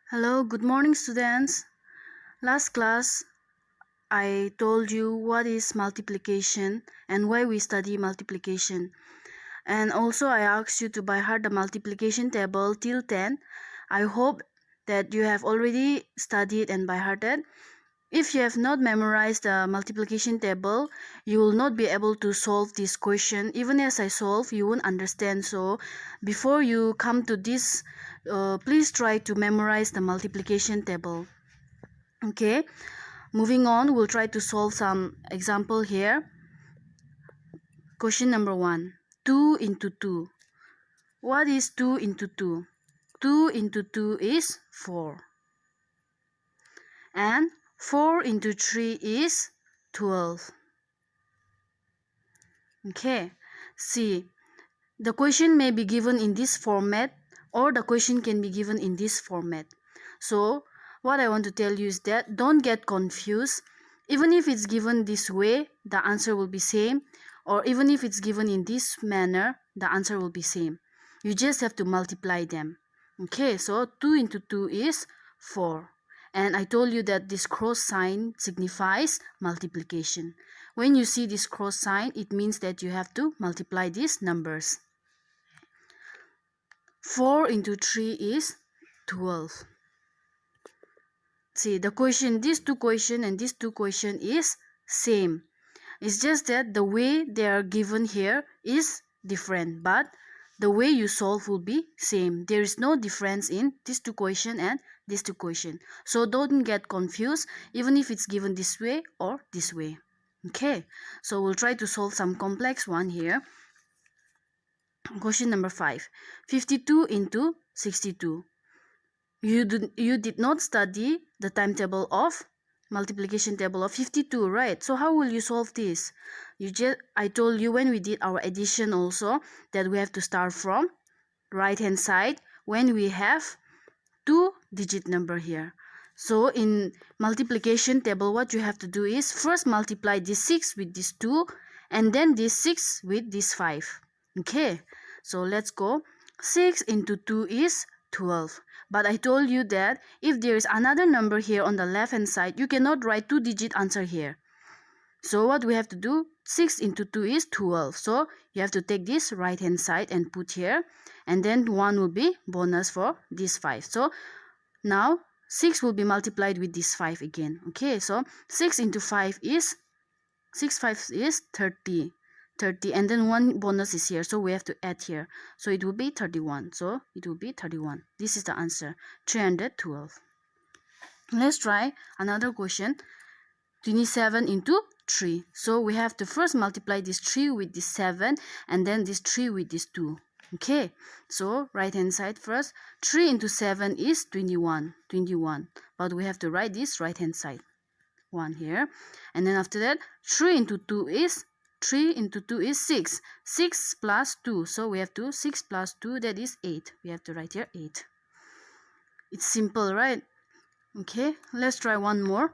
Hello, good morning students. Last class I told you what is multiplication and why we study multiplication. And also I asked you to by heart the multiplication table till 10. I hope that you have already studied and by hearted. If you have not memorized the multiplication table, you will not be able to solve this question. Even as I solve, you won't understand. So before you come to this, please try to memorize the multiplication table. Okay, moving on, we'll try to solve some example here. Question number 1. 2 into 2. What is 2 into 2? 2 into 2 is 4. And 4 into 3 is 12. Okay, see, the question may be given in this format or the question can be given in this format. So what I want to tell you is that don't get confused. Even if it's given this way, the answer will be same, or even if it's given in this manner, the answer will be same. You just have to multiply them. Okay, so 2 into 2 is 4. And I told you that this cross sign signifies multiplication. When you see this cross sign, it means that you have to multiply these numbers. 4 into 3 is 12. See, the question, these two question and these two question is same. It's just that the way they are given here is different, but the way you solve will be same. There is no difference in these two question and these two question. So don't get confused even if it's given this way or this way. Okay, so we'll try to solve some complex one here. Question number 5. 52 into 62. You did not study the timetable of multiplication table of 52, right? So how will you solve this? I told you when we did our addition also that we have to start from right hand side when we have 2-digit number here. So in multiplication table, what you have to do is first multiply this 6 with this 2 and then this 6 with this 5. Okay, so let's go. 6 into 2 is 12. But I told you that if there is another number here on the left hand side, you cannot write 2-digit answer here. So what we have to do, 6 into 2 is 12. So you have to take this right hand side and put here. And then 1 will be bonus for this 5. So now 6 will be multiplied with this 5 again. Okay, so 6 into 5 is 6 5 is 30. 30 and then 1 bonus is here, so we have to add here, so it will be 31. So it will be 31. This is the answer, 312. Let's try another question. 27 into 3. So we have to first multiply this 3 with this 7 and then this 3 with this 2. Okay, so right hand side first. 3 into 7 is 21. But we have to write this right hand side 1 here, and then after that 3 into 2 is 6. 6 plus 2, so we have to 6 plus 2, that is 8. We have to write here 8. It's simple, right? Okay, let's try one more.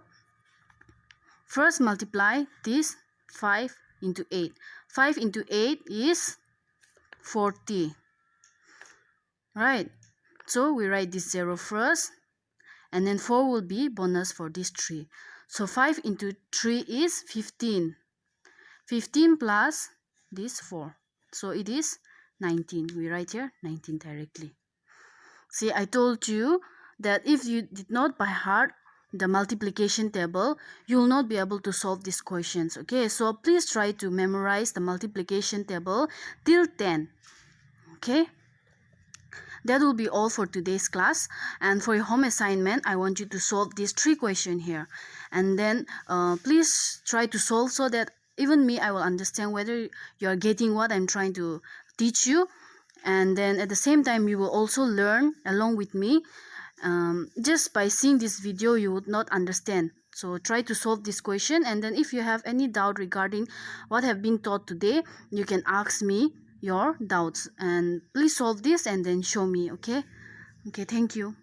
First multiply this 5 into 8. 5 into 8 is 40. Right, so we write this 0 first, and then 4 will be bonus for this 3. So 5 into 3 is 15. 15 plus this 4. So it is 19. We write here 19 directly. See, I told you that if you did not by heart the multiplication table, you will not be able to solve these questions. Okay, so please try to memorize the multiplication table till 10. Okay, that will be all for today's class. And for your home assignment, I want you to solve these 3 questions here, and then please try to solve so that even me, I will understand whether you are getting what I'm trying to teach you. And then at the same time, you will also learn along with me. Just by seeing this video, you would not understand. So try to solve this question, and then if you have any doubt regarding what have been taught today, you can ask me your doubts, and please solve this and then show me. Okay, thank you.